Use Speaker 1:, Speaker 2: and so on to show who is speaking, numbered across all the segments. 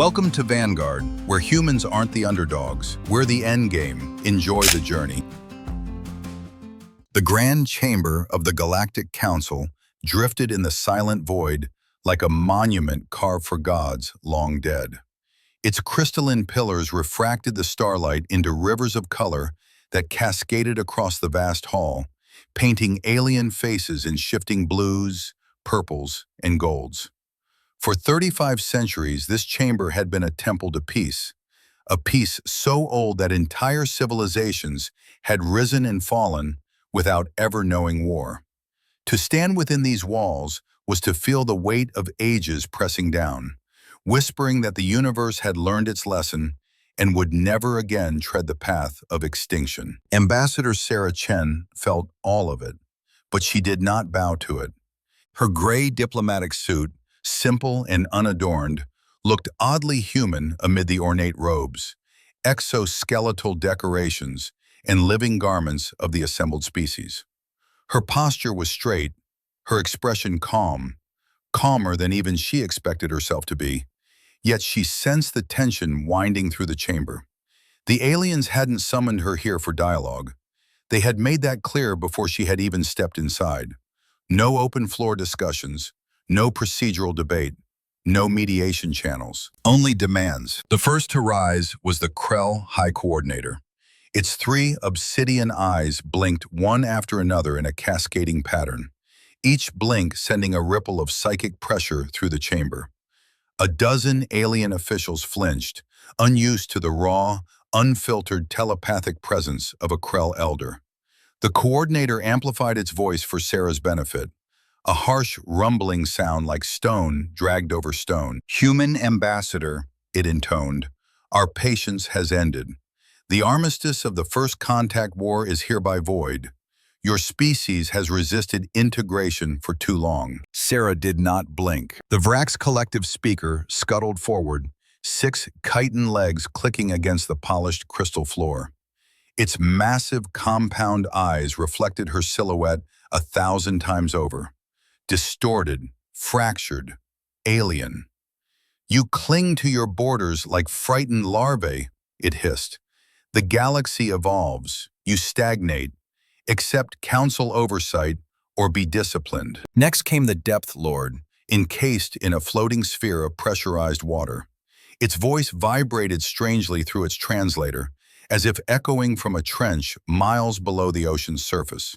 Speaker 1: Welcome to Vanguard, where humans aren't the underdogs. We're the endgame. Enjoy the journey. The grand chamber of the Galactic Council drifted in the silent void like a monument carved for gods long dead. Its crystalline pillars refracted the starlight into rivers of color that cascaded across the vast hall, painting alien faces in shifting blues, purples, and golds. For 35 centuries, this chamber had been a temple to peace, a peace so old that entire civilizations had risen and fallen without ever knowing war. To stand within these walls was to feel the weight of ages pressing down, whispering that the universe had learned its lesson and would never again tread the path of extinction. Ambassador Sarah Chen felt all of it, but she did not bow to it. Her gray diplomatic suit, simple and unadorned, looked oddly human amid the ornate robes, exoskeletal decorations, and living garments of the assembled species. Her posture was straight, her expression calm, calmer than even she expected herself to be, yet she sensed the tension winding through the chamber. The aliens hadn't summoned her here for dialogue. They had made that clear before she had even stepped inside. No open floor discussions, no procedural debate, no mediation channels, only demands. The first to rise was the Krell High Coordinator. Its 3 obsidian eyes blinked one after another in a cascading pattern, each blink sending a ripple of psychic pressure through the chamber. A dozen alien officials flinched, unused to the raw, unfiltered telepathic presence of a Krell elder. The coordinator amplified its voice for Sarah's benefit, a harsh rumbling sound like stone dragged over stone. "Human ambassador," it intoned, "our patience has ended. The armistice of the First Contact War is hereby void. Your species has resisted integration for too long." Sarah did not blink. The Vrax collective speaker scuttled forward, 6 chitin legs clicking against the polished crystal floor. Its massive compound eyes reflected her silhouette 1,000 times over. Distorted, fractured, alien. "You cling to your borders like frightened larvae," it hissed. "The galaxy evolves. You stagnate. Accept council oversight or be disciplined." Next came the Depth Lord, encased in a floating sphere of pressurized water. Its voice vibrated strangely through its translator, as if echoing from a trench miles below the ocean's surface.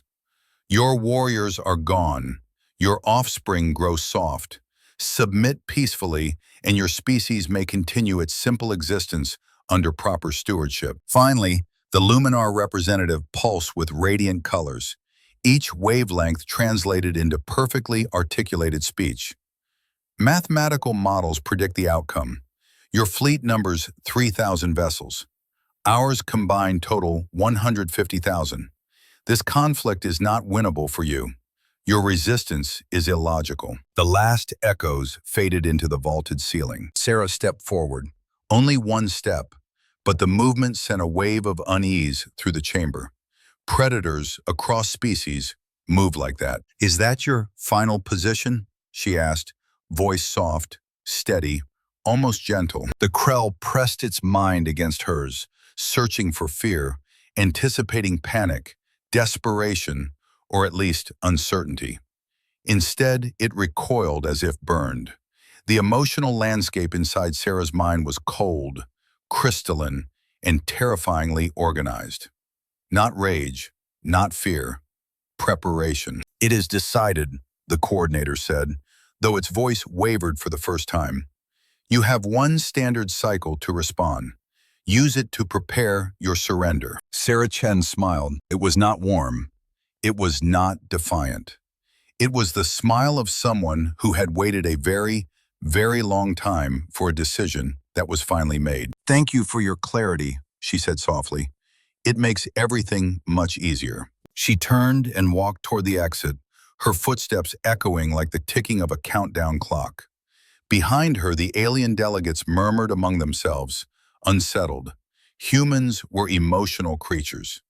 Speaker 1: "Your warriors are gone. Your offspring grow soft. Submit peacefully, and your species may continue its simple existence under proper stewardship." Finally, the Luminar representative pulsed with radiant colors, each wavelength translated into perfectly articulated speech. "Mathematical models predict the outcome. Your fleet numbers 3,000 vessels. Ours combined total 150,000. This conflict is not winnable for you. Your resistance is illogical." The last echoes faded into the vaulted ceiling. Sarah stepped forward. Only one step, but the movement sent a wave of unease through the chamber. Predators across species move like that. "Is that your final position?" she asked, voice soft, steady, almost gentle. The Krell pressed its mind against hers, searching for fear, anticipating panic, desperation, or at least uncertainty. Instead, it recoiled as if burned. The emotional landscape inside Sarah's mind was cold, crystalline, and terrifyingly organized. Not rage, not fear, preparation. "It is decided," the coordinator said, though its voice wavered for the first time. "You have one standard cycle to respond. Use it to prepare your surrender." Sarah Chen smiled. It was not warm. It was not defiant. It was the smile of someone who had waited a very, very long time for a decision that was finally made. "Thank you for your clarity," she said softly. "It makes everything much easier." She turned and walked toward the exit, her footsteps echoing like the ticking of a countdown clock. Behind her, the alien delegates murmured among themselves, unsettled. Humans were emotional creatures.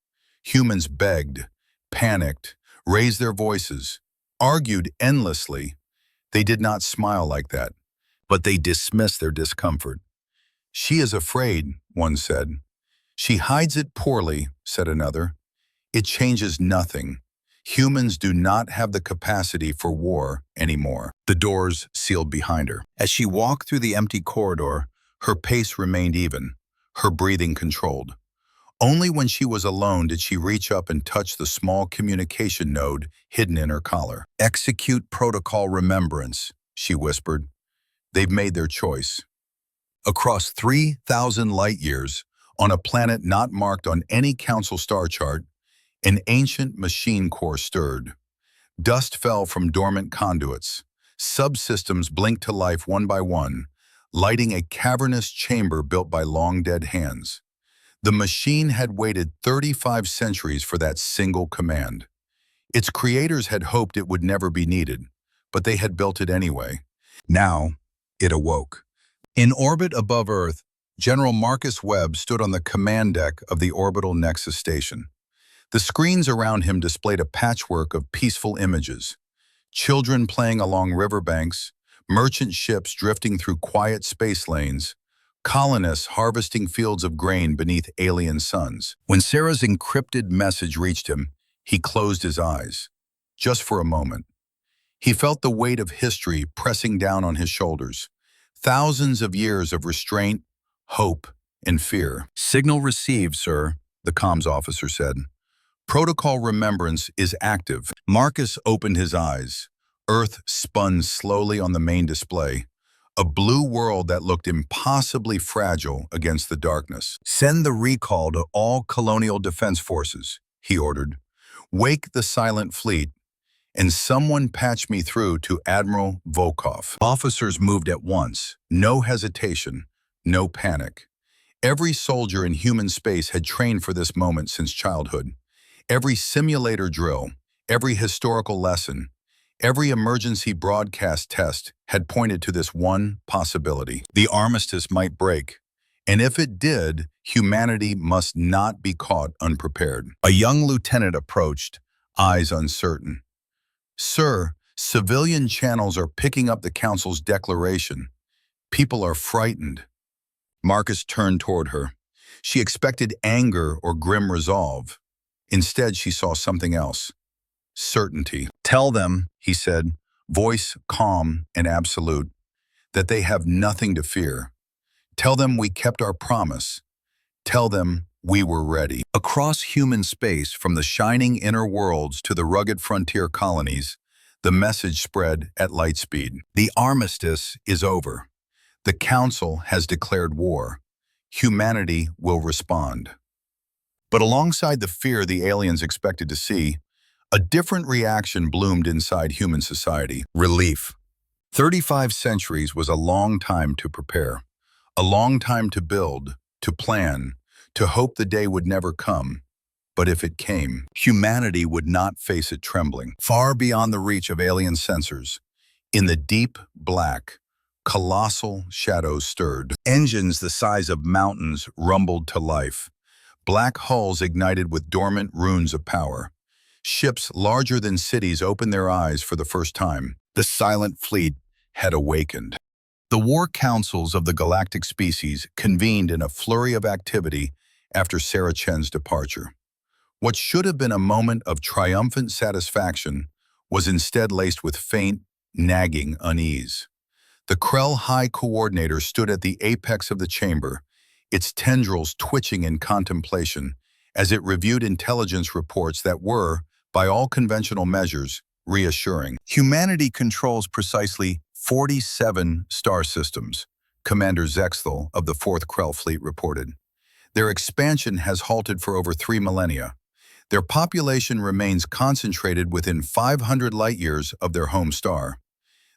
Speaker 1: Humans begged, panicked, raised their voices, argued endlessly. They did not smile like that, but they dismissed their discomfort. She is afraid, one said. She hides it poorly, said another. It changes nothing. Humans do not have the capacity for war anymore. The doors sealed behind her. As she walked through the empty corridor, her pace remained even, her breathing controlled. Only when she was alone did she reach up and touch the small communication node hidden in her collar. Execute protocol remembrance, she whispered. They've made their choice. Across 3,000 light-years, on a planet not marked on any council star chart, an ancient machine core stirred. Dust fell from dormant conduits. Subsystems blinked to life one by one, lighting a cavernous chamber built by long-dead hands. The machine had waited 35 centuries for that single command. Its creators had hoped it would never be needed, but they had built it anyway. Now, it awoke. In orbit above Earth, General Marcus Webb stood on the command deck of the Orbital Nexus Station. The screens around him displayed a patchwork of peaceful images. Children playing along riverbanks, merchant ships drifting through quiet space lanes, colonists harvesting fields of grain beneath alien suns. When Sarah's encrypted message reached him, he closed his eyes. Just for a moment. He felt the weight of history pressing down on his shoulders. Thousands of years of restraint, hope, and fear. Signal received, sir, the comms officer said. Protocol remembrance is active. Marcus opened his eyes. Earth spun slowly on the main display. A blue world that looked impossibly fragile against the darkness. Send the recall to all colonial defense forces, he ordered. Wake the silent fleet, and someone patch me through to Admiral Volkov. Officers moved at once. No hesitation, no panic. Every soldier in human space had trained for this moment since childhood. Every simulator drill, every historical lesson, every emergency broadcast test had pointed to this one possibility. The armistice might break, and if it did, humanity must not be caught unprepared. A young lieutenant approached, eyes uncertain. Sir, civilian channels are picking up the Council's declaration. People are frightened. Marcus turned toward her. She expected anger or grim resolve. Instead, she saw something else. Certainty. Tell them, he said, voice calm and absolute, that they have nothing to fear. Tell them we kept our promise. Tell them we were ready. Across human space, from the shining inner worlds to the rugged frontier colonies, the message spread at light speed. The armistice is over. The Council has declared war. Humanity will respond. But alongside the fear the aliens expected to see, a different reaction bloomed inside human society: relief. 35 centuries was a long time to prepare, a long time to build, to plan, to hope the day would never come. But if it came, humanity would not face it trembling. Far beyond the reach of alien sensors, in the deep black, colossal shadows stirred. Engines the size of mountains rumbled to life. Black hulls ignited with dormant runes of power. Ships larger than cities opened their eyes for the first time. The silent fleet had awakened. The war councils of the galactic species convened in a flurry of activity after Sarah Chen's departure. What should have been a moment of triumphant satisfaction was instead laced with faint, nagging unease. The Krell High Coordinator stood at the apex of the chamber, its tendrils twitching in contemplation as it reviewed intelligence reports that were, by all conventional measures, reassuring. Humanity controls precisely 47 star systems, Commander Zexthal of the 4th Krell Fleet reported. Their expansion has halted for over 3 millennia. Their population remains concentrated within 500 light-years of their home star.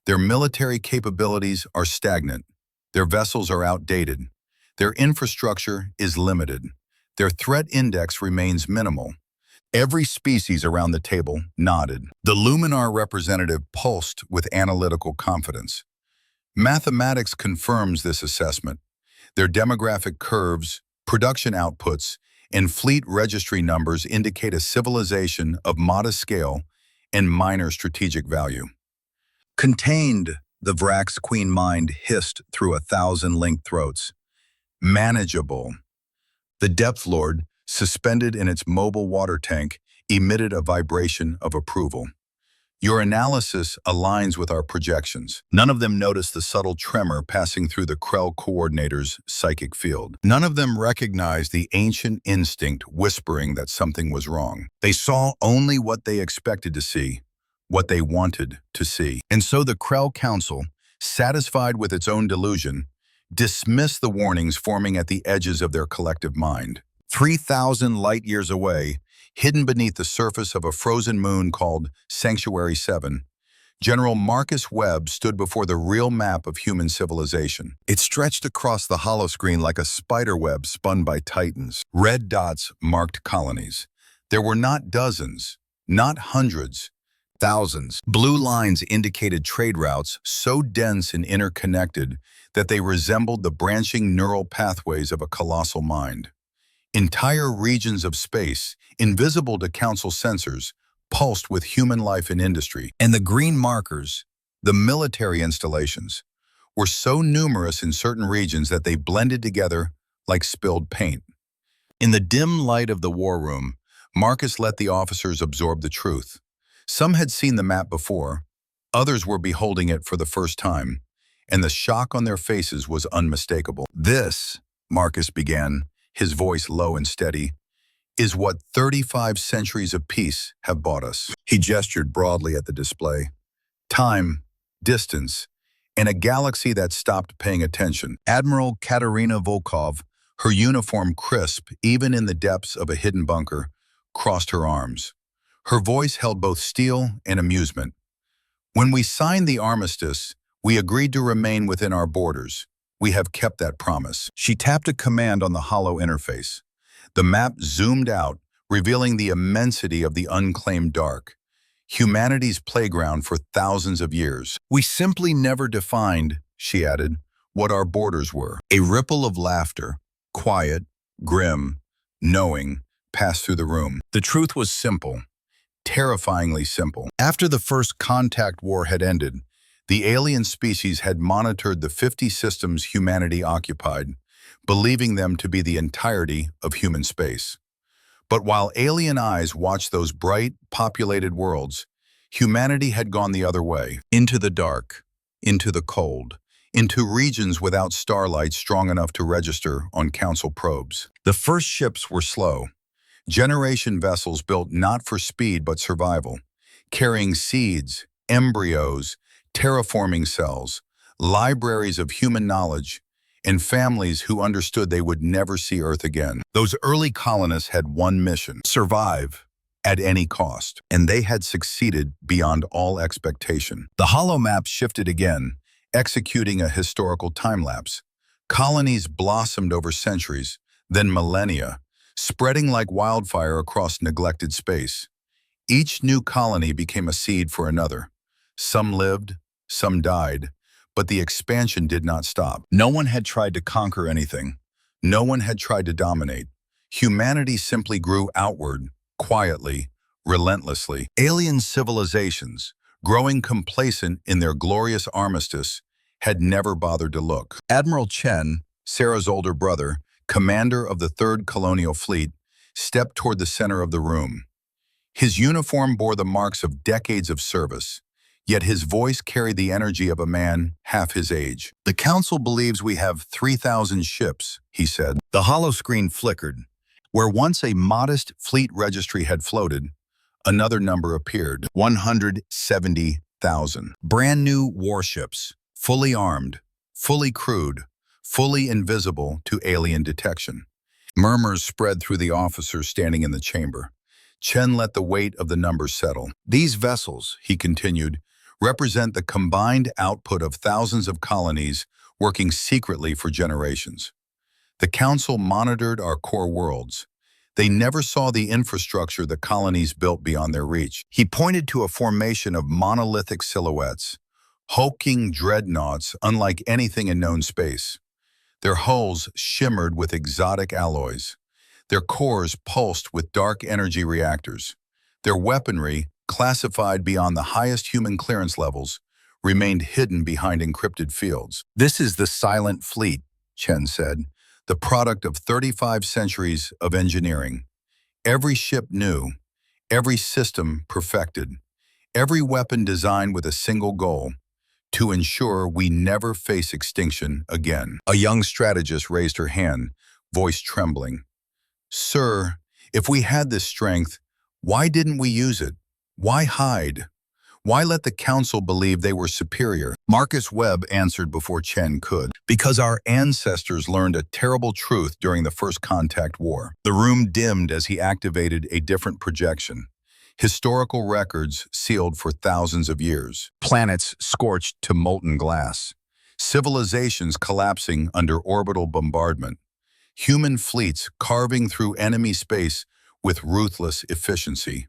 Speaker 1: Their military capabilities are stagnant. Their vessels are outdated. Their infrastructure is limited. Their threat index remains minimal. Every species around the table nodded. The Luminar representative pulsed with analytical confidence. Mathematics confirms this assessment. Their demographic curves, production outputs, and fleet registry numbers indicate a civilization of modest scale and minor strategic value. Contained, the Vrax's queen mind hissed through 1,000 linked throats. Manageable. The Depth Lord, suspended in its mobile water tank, emitted a vibration of approval. Your analysis aligns with our projections. None of them noticed the subtle tremor passing through the Krell coordinator's psychic field. None of them recognized the ancient instinct whispering that something was wrong. They saw only what they expected to see, what they wanted to see. And so the Krell Council, satisfied with its own delusion, dismissed the warnings forming at the edges of their collective mind. 3,000 light-years away, hidden beneath the surface of a frozen moon called Sanctuary 7, General Marcus Webb stood before the real map of human civilization. It stretched across the holoscreen like a spider web spun by titans. Red dots marked colonies. There were not dozens, not hundreds, thousands. Blue lines indicated trade routes so dense and interconnected that they resembled the branching neural pathways of a colossal mind. Entire regions of space, invisible to Council sensors, pulsed with human life and industry. And the green markers, the military installations, were so numerous in certain regions that they blended together like spilled paint. In the dim light of the war room, Marcus let the officers absorb the truth. Some had seen the map before, others were beholding it for the first time, and the shock on their faces was unmistakable. "This," Marcus began, his voice low and steady, "is what 35 centuries of peace have bought us." He gestured broadly at the display. Time, distance, and a galaxy that stopped paying attention. Admiral Katerina Volkov, her uniform crisp even in the depths of a hidden bunker, crossed her arms. Her voice held both steel and amusement. "When we signed the armistice, we agreed to remain within our borders. We have kept that promise." She tapped a command on the hollow interface. The map zoomed out, revealing the immensity of the unclaimed dark, humanity's playground for thousands of years. "We simply never defined," she added, "what our borders were." A ripple of laughter, quiet, grim, knowing, passed through the room. The truth was simple, terrifyingly simple. After the first contact war had ended, the alien species had monitored the 50 systems humanity occupied, believing them to be the entirety of human space. But while alien eyes watched those bright, populated worlds, humanity had gone the other way, into the dark, into the cold, into regions without starlight strong enough to register on Council probes. The first ships were slow, generation vessels built not for speed but survival, carrying seeds, embryos, terraforming cells, libraries of human knowledge, and families who understood they would never see Earth again. Those early colonists had one mission: survive at any cost, and they had succeeded beyond all expectation. The holomap shifted again, executing a historical time-lapse. Colonies blossomed over centuries, then millennia, spreading like wildfire across neglected space. Each new colony became a seed for another. Some lived, some died, but the expansion did not stop. No one had tried to conquer anything. No one had tried to dominate. Humanity simply grew outward, quietly, relentlessly. Alien civilizations, growing complacent in their glorious armistice, had never bothered to look. Admiral Chen, Sarah's older brother, commander of the 3rd Colonial Fleet, stepped toward the center of the room. His uniform bore the marks of decades of service, yet his voice carried the energy of a man half his age. "The Council believes we have 3,000 ships," he said. The holoscreen flickered. Where once a modest fleet registry had floated, another number appeared: 170,000. Brand new warships, fully armed, fully crewed, fully invisible to alien detection. Murmurs spread through the officers standing in the chamber. Chen let the weight of the numbers settle. "These vessels," he continued, "represent the combined output of thousands of colonies working secretly for generations. The Council monitored our core worlds. They never saw the infrastructure the colonies built beyond their reach." He pointed to a formation of monolithic silhouettes, hulking dreadnoughts unlike anything in known space. Their hulls shimmered with exotic alloys. Their cores pulsed with dark energy reactors. Their weaponry, classified beyond the highest human clearance levels, remained hidden behind encrypted fields. "This is the Silent Fleet," Chen said, the product of 35 centuries of engineering. Every ship new, every system perfected, every weapon designed with a single goal: to ensure we never face extinction again. A young strategist raised her hand, voice trembling. Sir, if we had this strength, why didn't we use it? Why hide? Why let the council believe they were superior? Marcus Webb answered before Chen could. Because our ancestors learned a terrible truth during the First Contact War. The room dimmed as he activated a different projection. Historical records sealed for thousands of years. Planets scorched to molten glass. Civilizations collapsing under orbital bombardment. Human fleets carving through enemy space with ruthless efficiency.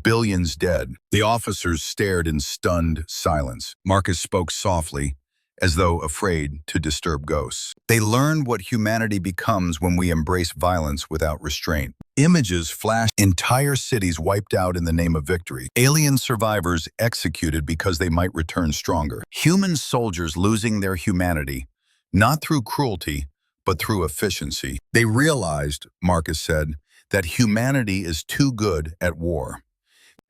Speaker 1: Billions dead. The officers stared in stunned silence. Marcus spoke softly, as though afraid to disturb ghosts. They learned what humanity becomes when we embrace violence without restraint. Images flashed, entire cities wiped out in the name of victory. Alien survivors executed because they might return stronger. Human soldiers losing their humanity, not through cruelty, but through efficiency. They realized, Marcus said, that humanity is too good at war.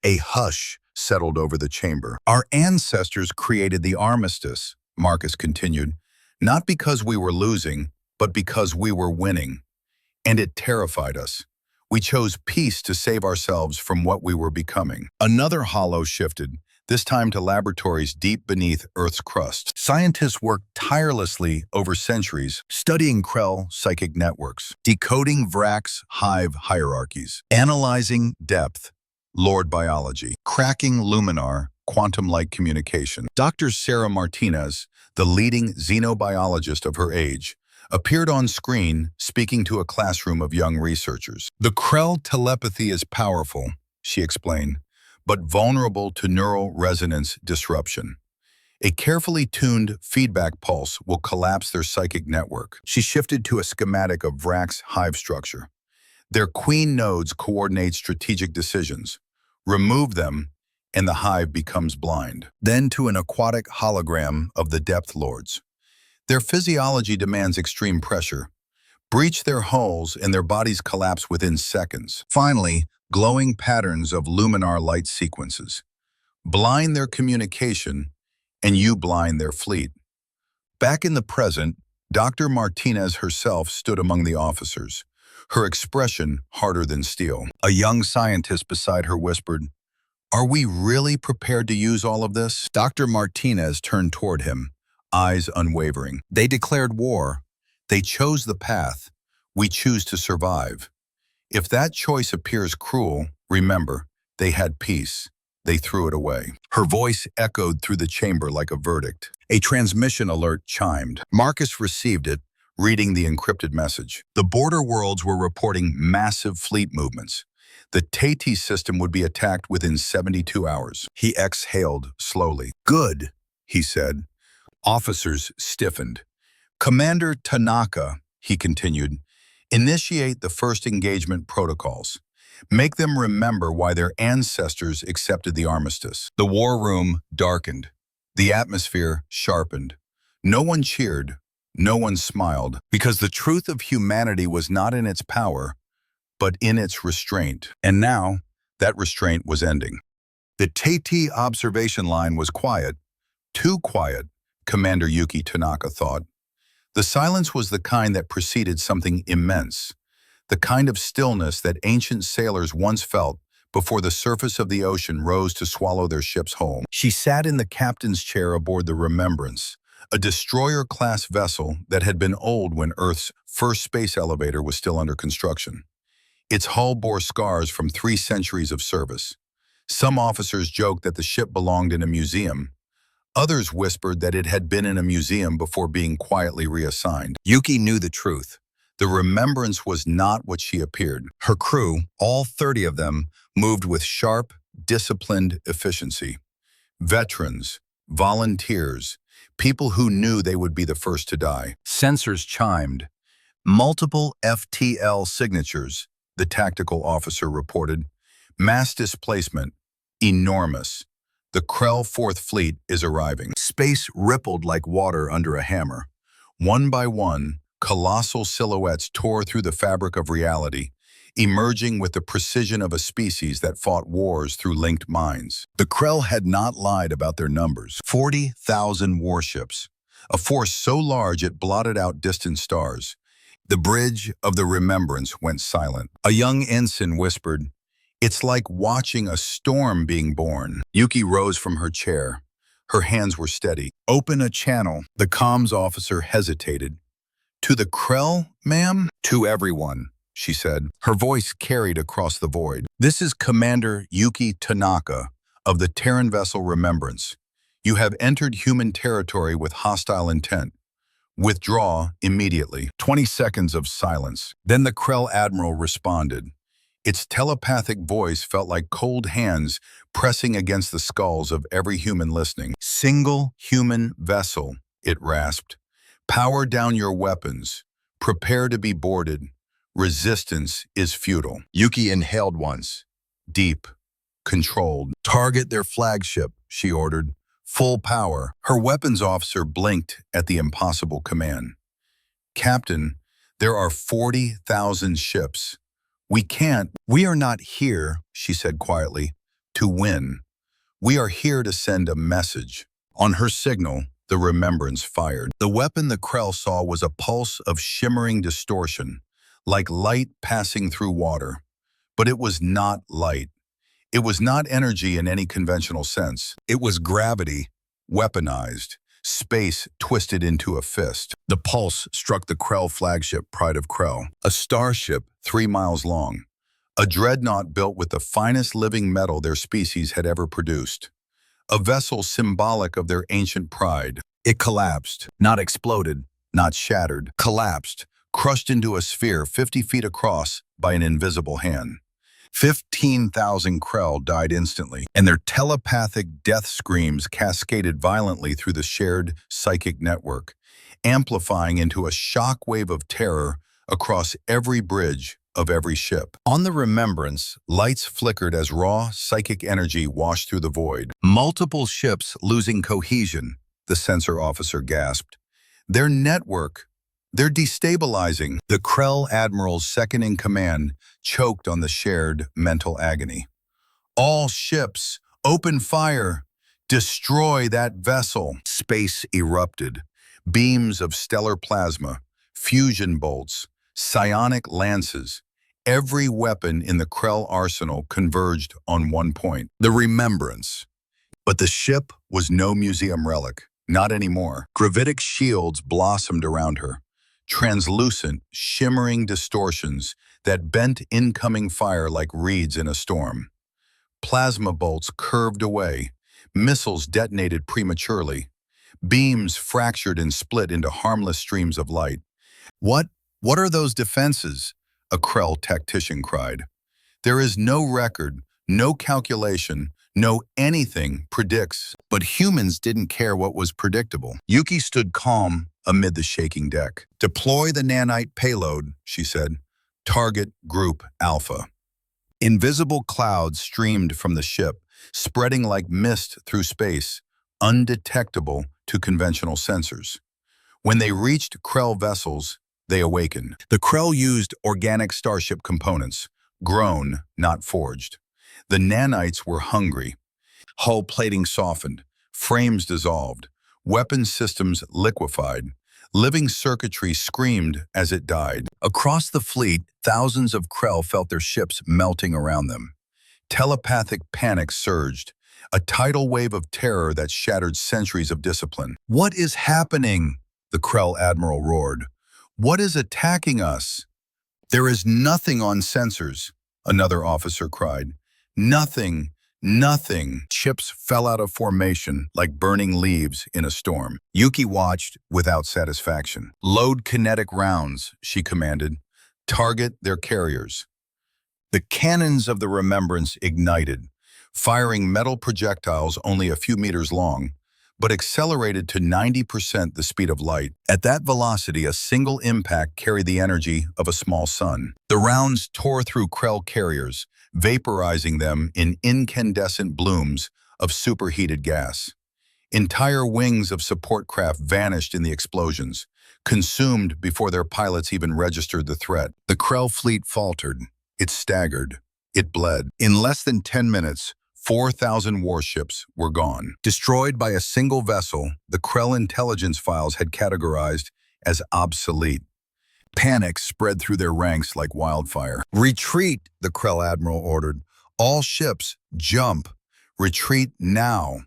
Speaker 1: A hush settled over the chamber. Our ancestors created the armistice, Marcus continued, not because we were losing, but because we were winning. And it terrified us. We chose peace to save ourselves from what we were becoming. Another hollow shifted, this time to laboratories deep beneath Earth's crust. Scientists worked tirelessly over centuries, studying Krell psychic networks, decoding Vrack's hive hierarchies, analyzing depth, Lord biology, cracking luminar, quantum-like communication. Dr. Sarah Martinez, the leading xenobiologist of her age, appeared on screen speaking to a classroom of young researchers. The Krell telepathy is powerful, she explained, but vulnerable to neural resonance disruption. A carefully tuned feedback pulse will collapse their psychic network. She shifted to a schematic of Vrack's hive structure. Their queen nodes coordinate strategic decisions. Remove them, and the hive becomes blind. Then to an aquatic hologram of the depth lords. Their physiology demands extreme pressure. Breach their hulls, and their bodies collapse within seconds. Finally, glowing patterns of luminar light sequences. Blind their communication, and you blind their fleet. Back in the present, Dr. Martinez herself stood among the officers, her expression harder than steel. A young scientist beside her whispered, "Are we really prepared to use all of this?" Dr. Martinez turned toward him, eyes unwavering. They declared war. They chose the path. We choose to survive. If that choice appears cruel, remember, they had peace. They threw it away. Her voice echoed through the chamber like a verdict. A transmission alert chimed. Marcus received it, reading the encrypted message. The border worlds were reporting massive fleet movements. The Tati system would be attacked within 72 hours. He exhaled slowly. Good, he said. Officers stiffened. Commander Tanaka, he continued, initiate the first engagement protocols. Make them remember why their ancestors accepted the armistice. The war room darkened. The atmosphere sharpened. No one cheered. No one smiled, because the truth of humanity was not in its power, but in its restraint. And now, that restraint was ending. The Tati observation line was quiet, too quiet, Commander Yuki Tanaka thought. The silence was the kind that preceded something immense, the kind of stillness that ancient sailors once felt before the surface of the ocean rose to swallow their ships whole. She sat in the captain's chair aboard the Remembrance, a destroyer-class vessel that had been old when Earth's first space elevator was still under construction. Its hull bore scars from 3 centuries of service. Some officers joked that the ship belonged in a museum. Others whispered that it had been in a museum before being quietly reassigned. Yuki knew the truth. The Remembrance was not what she appeared. Her crew, all 30 of them, moved with sharp, disciplined efficiency. Veterans, volunteers, people who knew they would be the first to die. Sensors chimed. Multiple FTL signatures, the tactical officer reported. Mass displacement, enormous. The Krell Fourth Fleet is arriving. Space rippled like water under a hammer. One by one, colossal silhouettes tore through the fabric of reality, emerging with the precision of a species that fought wars through linked minds. The Krell had not lied about their numbers. 40,000 warships, a force so large it blotted out distant stars. The bridge of the remembrance went silent. A young ensign whispered, "It's like watching a storm being born." Yuki rose from her chair. Her hands were steady. "Open a channel." The comms officer hesitated. "To the Krell, ma'am?" "To everyone," she said. Her voice carried across the void. "This is Commander Yuki Tanaka of the Terran vessel Remembrance. You have entered human territory with hostile intent. Withdraw immediately." 20 seconds of silence. Then the Krell Admiral responded. Its telepathic voice felt like cold hands pressing against the skulls of every human listening. "Single human vessel," it rasped. "Power down your weapons. Prepare to be boarded. Resistance is futile." Yuki inhaled once. Deep. Controlled. "Target their flagship," she ordered. "Full power." Her weapons officer blinked at the impossible command. "Captain, there are 40,000 ships. We are not here," she said quietly, "to win. We are here to send a message." On her signal, the Remembrance fired. The weapon the Krell saw was a pulse of shimmering distortion, like light passing through water. But it was not light. It was not energy in any conventional sense. It was gravity, weaponized, space twisted into a fist. The pulse struck the Krell flagship, Pride of Krell, a starship 3 miles long, a dreadnought built with the finest living metal their species had ever produced, a vessel symbolic of their ancient pride. It collapsed, not exploded, not shattered, collapsed, crushed into a sphere 50 feet across by an invisible hand. 15,000 Krell died instantly, and their telepathic death screams cascaded violently through the shared psychic network, amplifying into a shockwave of terror across every bridge of every ship. On the Remembrance, lights flickered as raw psychic energy washed through the void. "Multiple ships losing cohesion," the sensor officer gasped. "Their network, they're destabilizing." The Krell Admiral's second-in-command choked on the shared mental agony. "All ships, open fire! Destroy that vessel!" Space erupted. Beams of stellar plasma, fusion bolts, psionic lances. Every weapon in the Krell arsenal converged on one point: the Remembrance. But the ship was no museum relic, not anymore. Gravitic shields blossomed around her, translucent, shimmering distortions that bent incoming fire like reeds in a storm. Plasma bolts curved away, missiles detonated prematurely, beams fractured and split into harmless streams of light. What are those defenses?" a Krell tactician cried. "There is no record, no calculation, no anything predicts." But humans didn't care what was predictable. Yuki stood calm amid the shaking deck. "Deploy the nanite payload," she said. "Target Group Alpha." Invisible clouds streamed from the ship, spreading like mist through space, undetectable to conventional sensors. When they reached Krell vessels, they awakened. The Krell used organic starship components, grown, not forged. The nanites were hungry. Hull plating softened, frames dissolved, weapon systems liquefied. Living circuitry screamed as it died. Across the fleet, thousands of Krell felt their ships melting around them. Telepathic panic surged, a tidal wave of terror that shattered centuries of discipline. "What is happening?" the Krell Admiral roared. "What is attacking us?" "There is nothing on sensors," another officer cried. "Nothing. Nothing." Ships fell out of formation like burning leaves in a storm. Yuki watched without satisfaction. "Load kinetic rounds," she commanded. "Target their carriers." The cannons of the Remembrance ignited, firing metal projectiles only a few meters long, but accelerated to 90% the speed of light. At that velocity, a single impact carried the energy of a small sun. The rounds tore through Krell carriers, vaporizing them in incandescent blooms of superheated gas. Entire wings of support craft vanished in the explosions, consumed before their pilots even registered the threat. The Krell fleet faltered. It staggered. It bled. In less than 10 minutes, 4,000 warships were gone. Destroyed by a single vessel, the Krell intelligence files had categorized as obsolete. Panic spread through their ranks like wildfire. "Retreat," the Krell admiral ordered. "All ships, jump. Retreat now."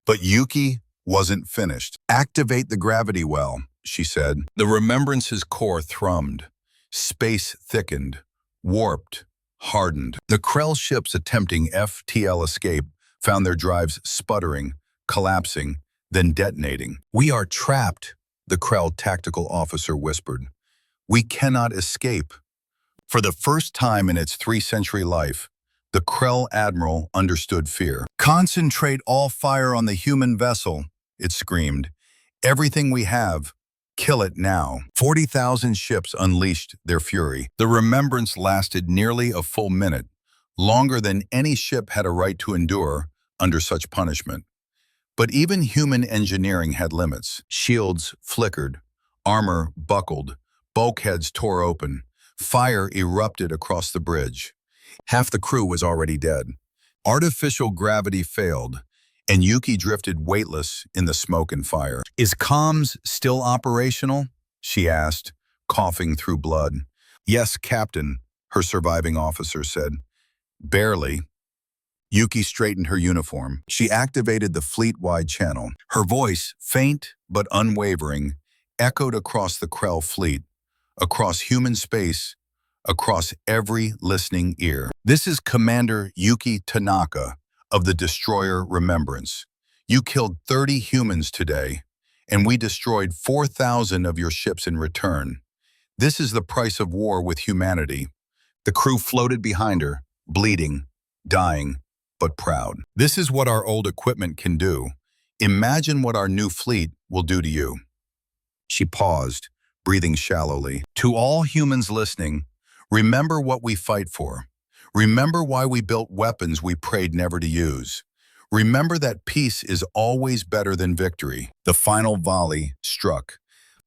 Speaker 1: But Yuki wasn't finished. "Activate the gravity well," she said. The Remembrance's core thrummed. Space thickened, warped, hardened. The Krell ships attempting FTL escape found their drives sputtering, collapsing, then detonating. "We are trapped," the Krell tactical officer whispered. "We cannot escape." For the first time in its 3-century life, the Krell admiral understood fear. "Concentrate all fire on the human vessel," it screamed. "Everything we have, kill it now." 40,000 ships unleashed their fury. The Remembrance lasted nearly a full minute, longer than any ship had a right to endure under such punishment. But even human engineering had limits. Shields flickered, armor buckled, bulkheads tore open, fire erupted across the bridge. Half the crew was already dead. Artificial gravity failed, and Yuki drifted weightless in the smoke and fire. "Is comms still operational?" she asked, coughing through blood. "Yes, Captain," her surviving officer said. "Barely." Yuki straightened her uniform. She activated the fleet-wide channel. Her voice, faint but unwavering, echoed across the Krell fleet, across human space, across every listening ear. "This is Commander Yuki Tanaka of the destroyer Remembrance. You killed 30 humans today, and we destroyed 4,000 of your ships in return. This is the price of war with humanity." The crew floated behind her, bleeding, dying, but proud. "This is what our old equipment can do. Imagine what our new fleet will do to you." She paused, breathing shallowly. "To all humans listening, remember what we fight for. Remember why we built weapons we prayed never to use. Remember that peace is always better than victory." The final volley struck.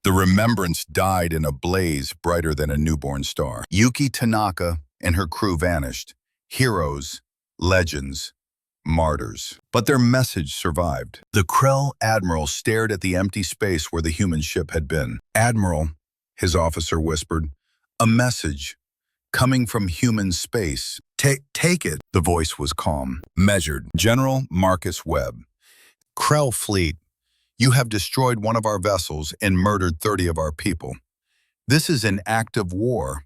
Speaker 1: The Remembrance died in a blaze brighter than a newborn star. Yuki Tanaka and her crew vanished. Heroes, legends, martyrs. But their message survived. The Krell admiral stared at the empty space where the human ship had been. "Admiral," his officer whispered, "a message coming from human space. Take it." The voice was calm, measured. "General Marcus Webb, Krell fleet, you have destroyed one of our vessels and murdered 30 of our people. This is an act of war,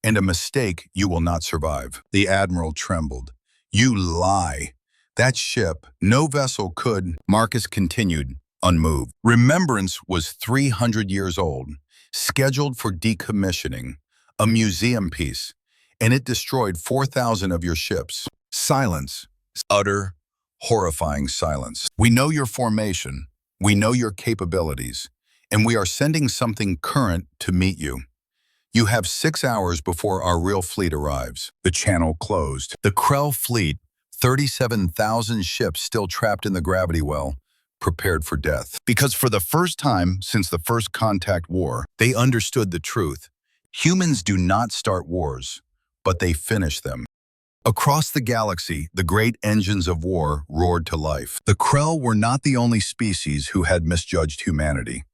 Speaker 1: and a mistake you will not survive." The admiral trembled. "You lie. That ship, no vessel could." Marcus continued, unmoved. "Remembrance was 300 years old, scheduled for decommissioning, a museum piece, and it destroyed 4,000 of your ships." Silence. Utter, horrifying silence. "We know your formation. We know your capabilities, and we are sending something current to meet you. You have 6 hours before our real fleet arrives." The channel closed. The Krell fleet, 37,000 ships still trapped in the gravity well, prepared for death. Because for the first time since the first contact war, they understood the truth. Humans do not start wars, but they finish them. Across the galaxy, the great engines of war roared to life. The Krell were not the only species who had misjudged humanity.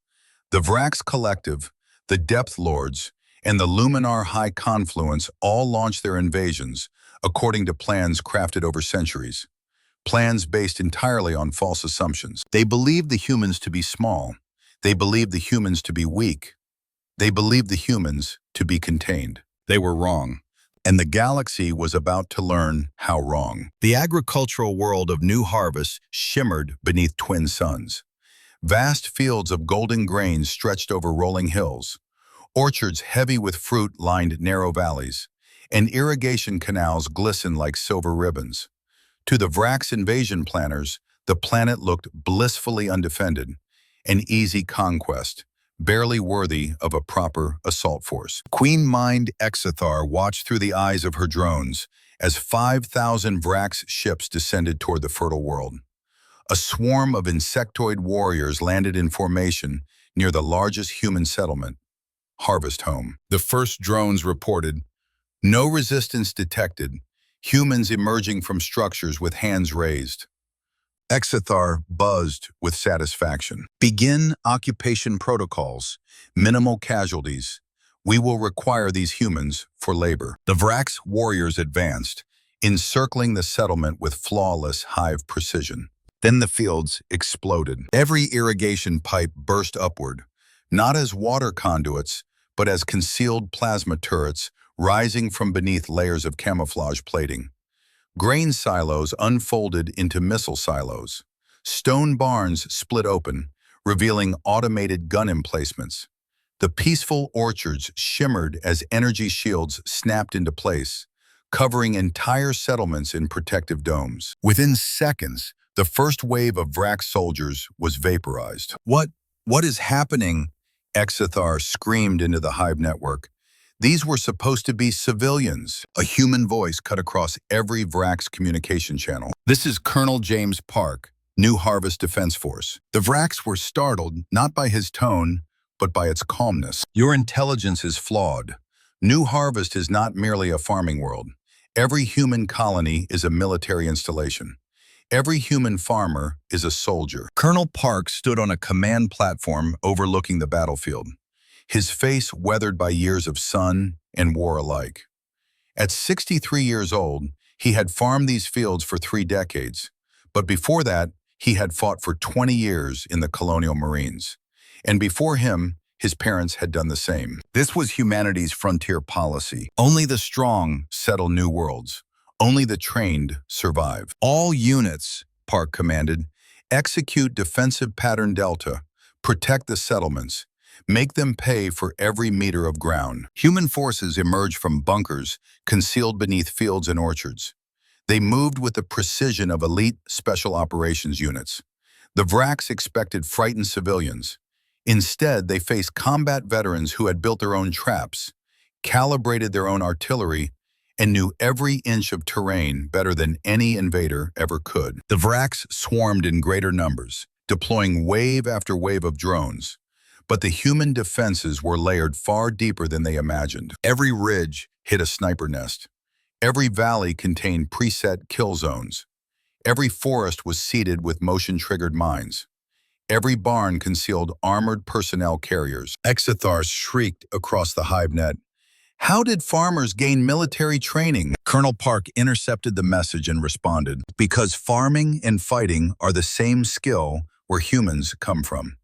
Speaker 1: The Vrax Collective, the Depth Lords, and the Luminar High Confluence all launched their invasions, according to plans crafted over centuries. Plans based entirely on false assumptions. They believed the humans to be small. They believed the humans to be weak. They believed the humans to be contained. They were wrong. And the galaxy was about to learn how wrong. The agricultural world of New Harvest shimmered beneath twin suns. Vast fields of golden grain stretched over rolling hills. Orchards heavy with fruit lined narrow valleys, and irrigation canals glistened like silver ribbons. To the Vrax invasion planners, the planet looked blissfully undefended, an easy conquest, barely worthy of a proper assault force. Queen Mind Exithar watched through the eyes of her drones as 5,000 Vrax ships descended toward the fertile world. A swarm of insectoid warriors landed in formation, near the largest human settlement, Harvest Home. The first drones reported, no resistance detected, humans emerging from structures with hands raised. Exithar buzzed with satisfaction. Begin occupation protocols, minimal casualties. We will require these humans for labor. The Vrax warriors advanced, encircling the settlement with flawless hive precision. Then the fields exploded. Every irrigation pipe burst upward, not as water conduits, but as concealed plasma turrets rising from beneath layers of camouflage plating. Grain silos unfolded into missile silos. Stone barns split open, revealing automated gun emplacements. The peaceful orchards shimmered as energy shields snapped into place, covering entire settlements in protective domes. Within seconds, the first wave of Vrax soldiers was vaporized. What is happening? Exithar screamed into the hive network. These were supposed to be civilians. A human voice cut across every Vrax communication channel. This is Colonel James Park, New Harvest Defense Force. The Vrax were startled, not by his tone, but by its calmness. Your intelligence is flawed. New Harvest is not merely a farming world. Every human colony is a military installation. Every human farmer is a soldier. Colonel Park stood on a command platform overlooking the battlefield, his face weathered by years of sun and war alike. At 63 years old, he had farmed these fields for 3 decades, but before that, he had fought for 20 years in the colonial marines. And before him, his parents had done the same. This was humanity's frontier policy. Only the strong settle new worlds. Only the trained survive. All units, Park commanded, execute defensive pattern Delta, protect the settlements, make them pay for every meter of ground. Human forces emerged from bunkers concealed beneath fields and orchards. They moved with the precision of elite special operations units. The Vrax expected frightened civilians. Instead, they faced combat veterans who had built their own traps, calibrated their own artillery, and knew every inch of terrain better than any invader ever could. The Vrax swarmed in greater numbers, deploying wave after wave of drones. But the human defenses were layered far deeper than they imagined. Every ridge hid a sniper nest. Every valley contained preset kill zones. Every forest was seeded with motion-triggered mines. Every barn concealed armored personnel carriers. Exithar shrieked across the hive net. How did farmers gain military training? Colonel Park intercepted the message and responded, because farming and fighting are the same skill where humans come from.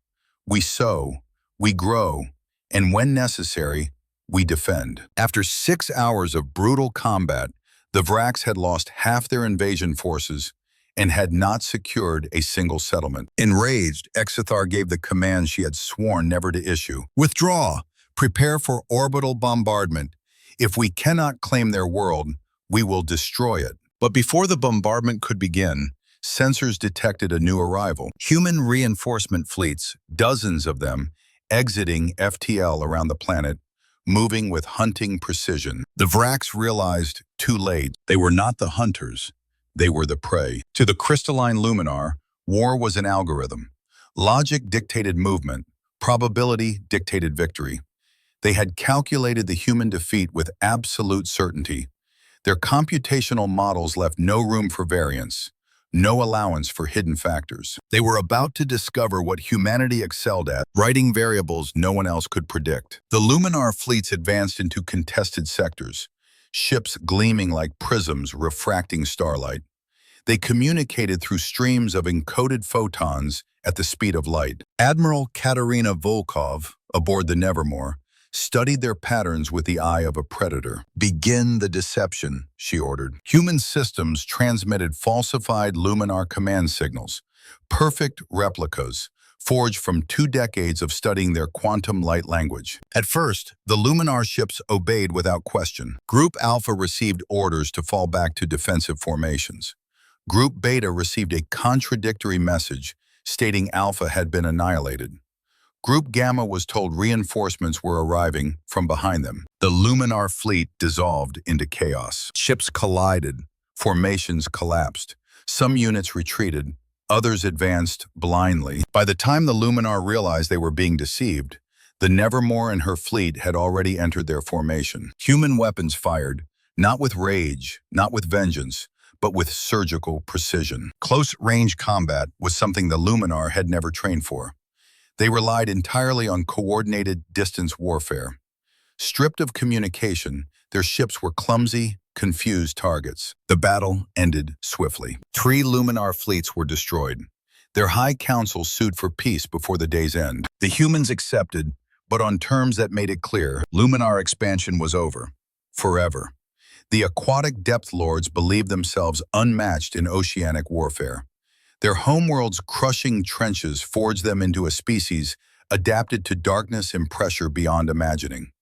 Speaker 1: We sow, we grow, and when necessary, we defend. After 6 hours of brutal combat, the Vrax had lost half their invasion forces and had not secured a single settlement. Enraged, Exithar gave the command she had sworn never to issue. Withdraw! Prepare for orbital bombardment. If we cannot claim their world, we will destroy it. But before the bombardment could begin, sensors detected a new arrival. Human reinforcement fleets, dozens of them, exiting FTL around the planet, moving with hunting precision. The Vrax realized too late they were not the hunters, they were the prey. To the crystalline Luminar, war was an algorithm. Logic dictated movement, probability dictated victory. They had calculated the human defeat with absolute certainty. Their computational models left no room for variance, no allowance for hidden factors. They were about to discover what humanity excelled at, writing variables no one else could predict. The Luminar fleets advanced into contested sectors, ships gleaming like prisms refracting starlight. They communicated through streams of encoded photons at the speed of light. Admiral Katerina Volkov, aboard the Nevermore, studied their patterns with the eye of a predator. Begin the deception, she ordered. Human systems transmitted falsified Luminar command signals, perfect replicas, forged from 2 decades of studying their quantum light language. At first, the Luminar ships obeyed without question. Group Alpha received orders to fall back to defensive formations. Group Beta received a contradictory message stating Alpha had been annihilated. Group Gamma was told reinforcements were arriving from behind them. The Luminar fleet dissolved into chaos. Ships collided. Formations collapsed. Some units retreated. Others advanced blindly. By the time the Luminar realized they were being deceived, the Nevermore and her fleet had already entered their formation. Human weapons fired, not with rage, not with vengeance, but with surgical precision. Close-range combat was something the Luminar had never trained for. They relied entirely on coordinated distance warfare. Stripped of communication, their ships were clumsy, confused targets. The battle ended swiftly. 3 Luminar fleets were destroyed. Their High Council sued for peace before the day's end. The humans accepted, but on terms that made it clear, Luminar expansion was over. Forever. The aquatic depth lords believed themselves unmatched in oceanic warfare. Their homeworld's crushing trenches forged them into a species adapted to darkness and pressure beyond imagining.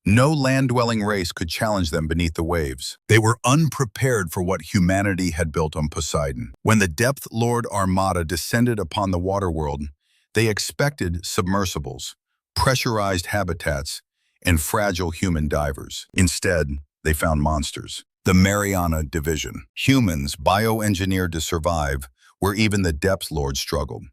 Speaker 1: No land-dwelling race could challenge them beneath the waves. They were unprepared for what humanity had built on Poseidon. When the Depth Lord Armada descended upon the waterworld, they expected submersibles, pressurized habitats, and fragile human divers. Instead, they found monsters. The Mariana Division. Humans, bioengineered to survive, where even the Depth Lord struggled.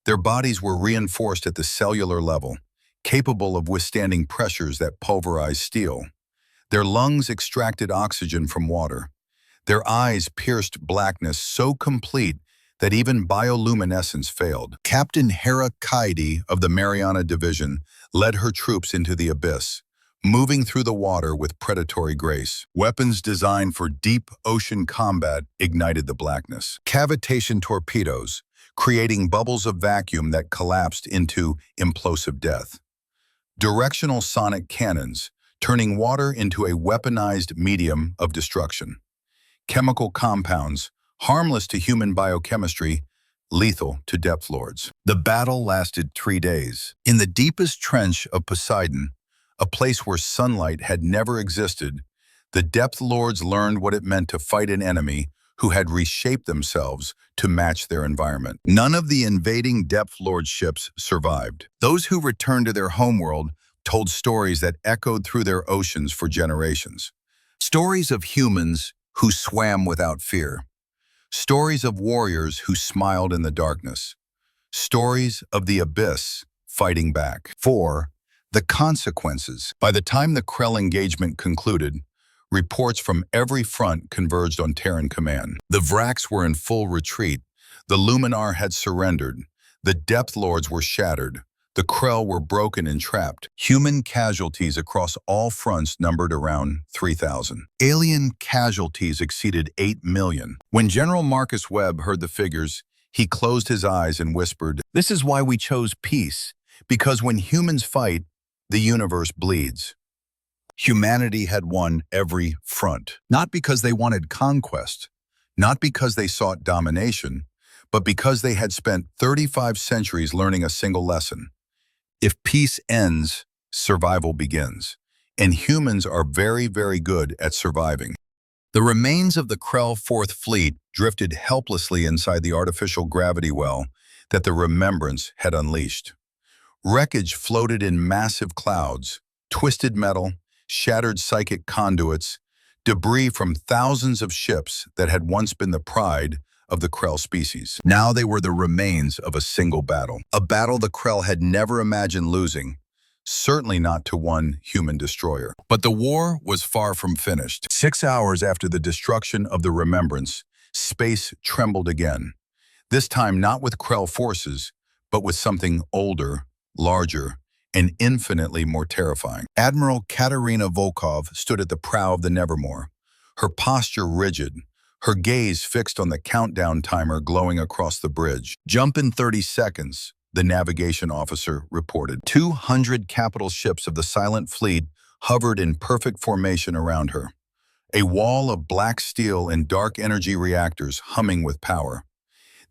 Speaker 1: Their bodies were reinforced at the cellular level, capable of withstanding pressures that pulverize steel. Their lungs extracted oxygen from water. Their eyes pierced blackness so complete that even bioluminescence failed. Captain Hera Kaidi of the Mariana Division led her troops into the abyss, moving through the water with predatory grace. Weapons designed for deep ocean combat ignited the blackness. Cavitation torpedoes, creating bubbles of vacuum that collapsed into implosive death. Directional sonic cannons, turning water into a weaponized medium of destruction. Chemical compounds, harmless to human biochemistry, lethal to depth lords. The battle lasted 3 days. In the deepest trench of Poseidon, a place where sunlight had never existed, the depth lords learned what it meant to fight an enemy who had reshaped themselves to match their environment. None of the invading depth lord ships survived. Those who returned to their homeworld told stories that echoed through their oceans for generations. Stories of humans who swam without fear. Stories of warriors who smiled in the darkness. Stories of the abyss fighting back. 4. The consequences. By the time the Krell engagement concluded, reports from every front converged on Terran command. The Vraks were in full retreat. The Luminar had surrendered. The Depth Lords were shattered. The Krell were broken and trapped. Human casualties across all fronts numbered around 3,000. Alien casualties exceeded 8 million. When General Marcus Webb heard the figures, he closed his eyes and whispered, "This is why we chose peace, because when humans fight, the universe bleeds." Humanity had won every front, not because they wanted conquest, not because they sought domination, but because they had spent 35 centuries learning a single lesson. If peace ends, survival begins, and humans are very, very good at surviving. The remains of the Krell Fourth Fleet drifted helplessly inside the artificial gravity well that the Remembrance had unleashed. Wreckage floated in massive clouds, twisted metal, shattered psychic conduits, debris from thousands of ships that had once been the pride of the Krell species. Now they were the remains of a single battle, a battle the Krell had never imagined losing, certainly not to one human destroyer. But the war was far from finished. 6 hours after the destruction of the Remembrance, space trembled again, this time not with Krell forces, but with something older, larger, and infinitely more terrifying. Admiral Katerina Volkov stood at the prow of the Nevermore, her posture rigid, her gaze fixed on the countdown timer glowing across the bridge. "Jump in 30 seconds, the navigation officer reported. 200 capital ships of the Silent Fleet hovered in perfect formation around her, a wall of black steel and dark energy reactors humming with power.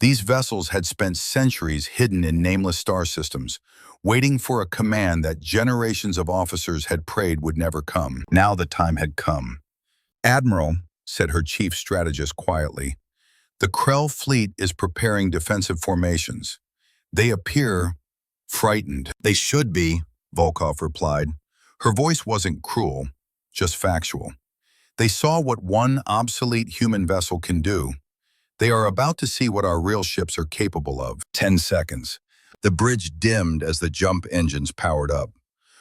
Speaker 1: These vessels had spent centuries hidden in nameless star systems, waiting for a command that generations of officers had prayed would never come. Now the time had come. "Admiral," said her chief strategist quietly, "the Krell fleet is preparing defensive formations. They appear frightened." "They should be," Volkov replied. Her voice wasn't cruel, just factual. "They saw what one obsolete human vessel can do. They are about to see what our real ships are capable of. 10 seconds. The bridge dimmed as the jump engines powered up.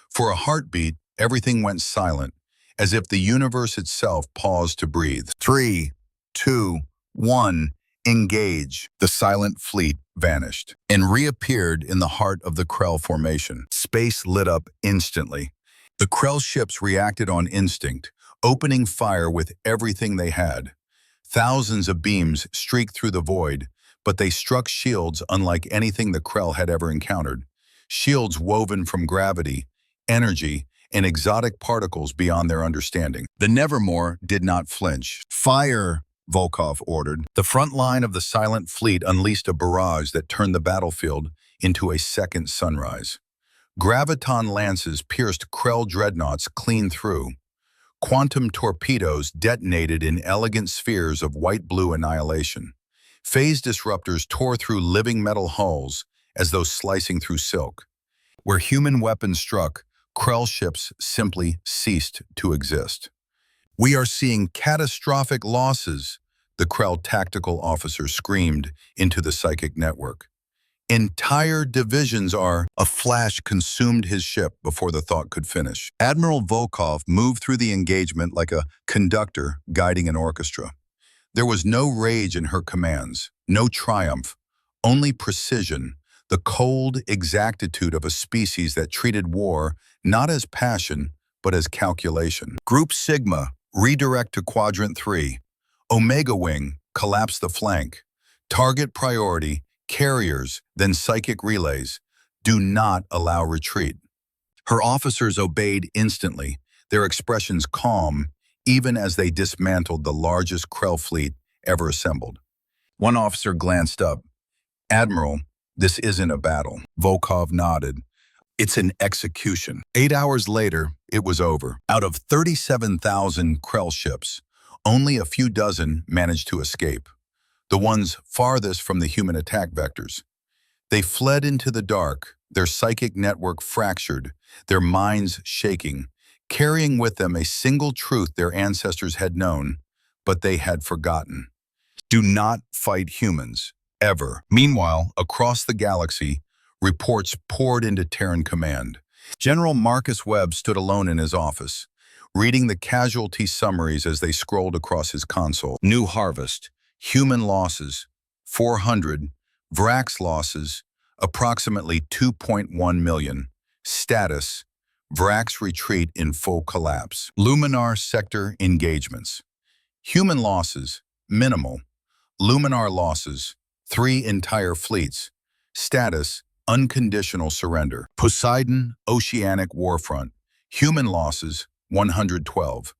Speaker 1: For a heartbeat, everything went silent, as if the universe itself paused to breathe. 3, 2, 1, engage. The silent fleet vanished and reappeared in the heart of the Krell formation. Space lit up instantly. The Krell ships reacted on instinct, opening fire with everything they had. Thousands of beams streaked through the void, but they struck shields unlike anything the Krell had ever encountered. Shields woven from gravity, energy, and exotic particles beyond their understanding. The Nevermore did not flinch. Fire, Volkov ordered. The front line of the silent fleet unleashed a barrage that turned the battlefield into a second sunrise. Graviton lances pierced Krell dreadnoughts clean through. Quantum torpedoes detonated in elegant spheres of white-blue annihilation. Phase disruptors tore through living metal hulls as though slicing through silk. Where human weapons struck, Krell ships simply ceased to exist. "We are seeing catastrophic losses," the Krell tactical officer screamed into the psychic network. "Entire divisions are—" A flash consumed his ship before the thought could finish. Admiral Volkov moved through the engagement like a conductor guiding an orchestra. There was no rage in her commands, no triumph, only precision, the cold exactitude of a species that treated war not as passion, but as calculation. Group Sigma, redirect to Quadrant 3. Omega Wing, collapse the flank. Target priority, carriers, then psychic relays. Do not allow retreat. Her officers obeyed instantly, their expressions calm, even as they dismantled the largest Krell fleet ever assembled. One officer glanced up. "Admiral, this isn't a battle." Volkov nodded. "It's an execution." 8 hours later, it was over. Out of 37,000 Krell ships, only a few dozen managed to escape. The ones farthest from the human attack vectors. They fled into the dark, their psychic network fractured, their minds shaking, carrying with them a single truth their ancestors had known, but they had forgotten. Do not fight humans, ever. Meanwhile, across the galaxy, reports poured into Terran command. General Marcus Webb stood alone in his office, reading the casualty summaries as they scrolled across his console. New harvest. Human losses, 400. Vrax losses, approximately 2.1 million. Status, Vrax retreat in full collapse. Luminar sector engagements. Human losses, minimal. Luminar losses, 3 entire fleets. Status, unconditional surrender. Poseidon, oceanic warfront. Human losses, 112.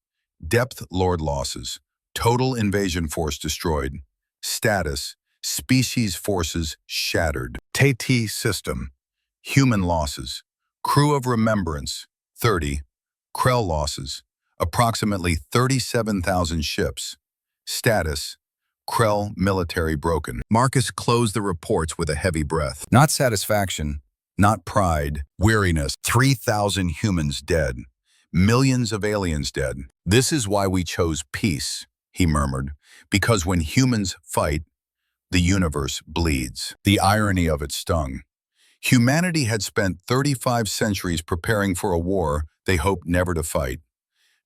Speaker 1: Depth Lord losses. Total invasion force destroyed. Status, species forces shattered. Teti system, human losses. Crew of remembrance, 30. Krell losses, approximately 37,000 ships. Status, Krell military broken. Marcus closed the reports with a heavy breath. Not satisfaction, not pride, weariness. 3,000 humans dead. Millions of aliens dead. "This is why we chose peace," he murmured, "because when humans fight, the universe bleeds." The irony of it stung. Humanity had spent 35 centuries preparing for a war they hoped never to fight.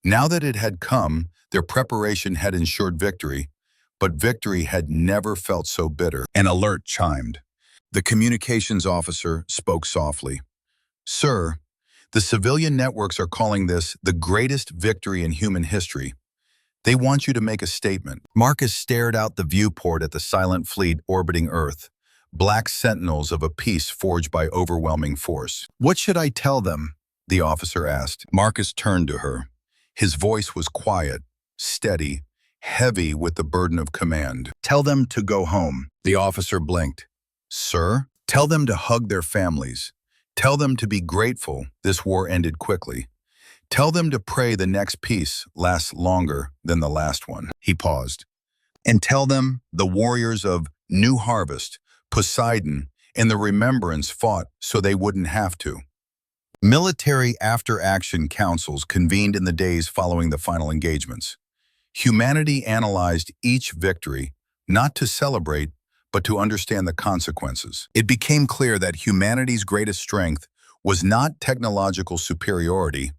Speaker 1: Now that it had come, their preparation had ensured victory, but victory had never felt so bitter. An alert chimed. The communications officer spoke softly. "Sir, the civilian networks are calling this the greatest victory in human history. They want you to make a statement." Marcus stared out the viewport at the silent fleet orbiting Earth, black sentinels of a peace forged by overwhelming force. "What should I tell them?" the officer asked. Marcus turned to her. His voice was quiet, steady, heavy with the burden of command. "Tell them to go home." The officer blinked. "Sir?" "Tell them to hug their families. Tell them to be grateful this war ended quickly. Tell them to pray the next peace lasts longer than the last one." He paused. "And tell them the warriors of New Harvest, Poseidon, and the Remembrance fought so they wouldn't have to." Military after-action councils convened in the days following the final engagements. Humanity analyzed each victory, not to celebrate, but to understand the consequences. It became clear that humanity's greatest strength was not technological superiority,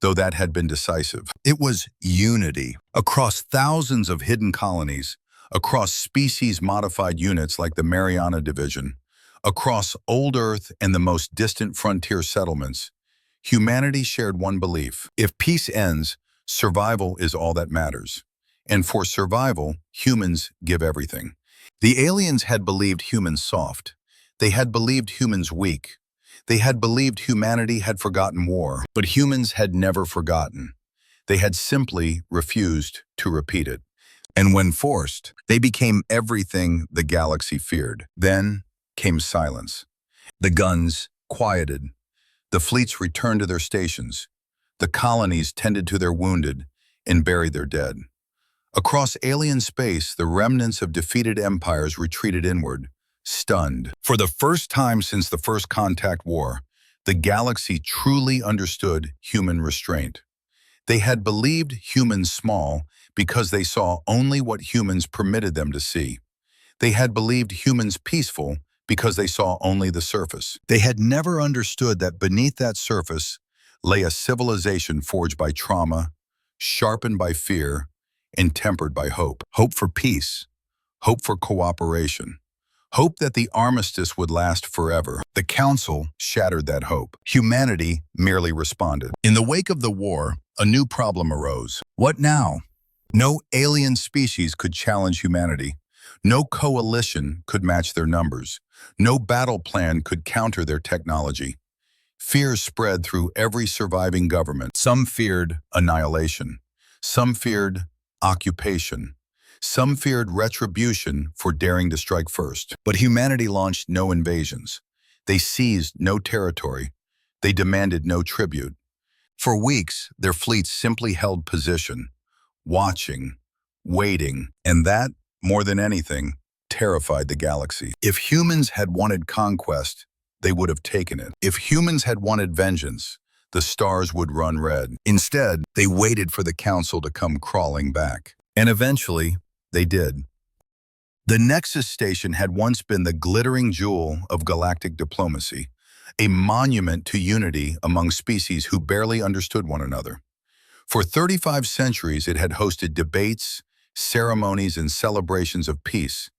Speaker 1: though that had been decisive. It was unity. Across thousands of hidden colonies, across species-modified units like the Mariana Division, across old Earth and the most distant frontier settlements, humanity shared one belief. If peace ends, survival is all that matters. And for survival, humans give everything. The aliens had believed humans soft. They had believed humans weak. They had believed humanity had forgotten war. But humans had never forgotten. They had simply refused to repeat it. And when forced, they became everything the galaxy feared. Then came silence. The guns quieted. The fleets returned to their stations. The colonies tended to their wounded and buried their dead. Across alien space, the remnants of defeated empires retreated inward, stunned. For the first time since the First Contact War, the galaxy truly understood human restraint. They had believed humans small because they saw only what humans permitted them to see. They had believed humans peaceful because they saw only the surface. They had never understood that beneath that surface lay a civilization forged by trauma, sharpened by fear, and tempered by hope. Hope for peace, hope for cooperation, hope that the armistice would last forever. The Council shattered that hope. Humanity merely responded. In the wake of the war, a new problem arose. What now? No alien species could challenge humanity. No coalition could match their numbers. No battle plan could counter their technology. Fear spread through every surviving government. Some feared annihilation. Some feared occupation. Some feared retribution for daring to strike first. But humanity launched no invasions. They seized no territory. They demanded no tribute. For weeks, their fleets simply held position, watching, waiting, and that, more than anything, terrified the galaxy. If humans had wanted conquest, they would have taken it. If humans had wanted vengeance, the stars would run red. Instead, they waited for the Council to come crawling back. And eventually, they did. The Nexus Station had once been the glittering jewel of galactic diplomacy, a monument to unity among species who barely understood one another. For 35 centuries, it had hosted debates, ceremonies, and celebrations of peace.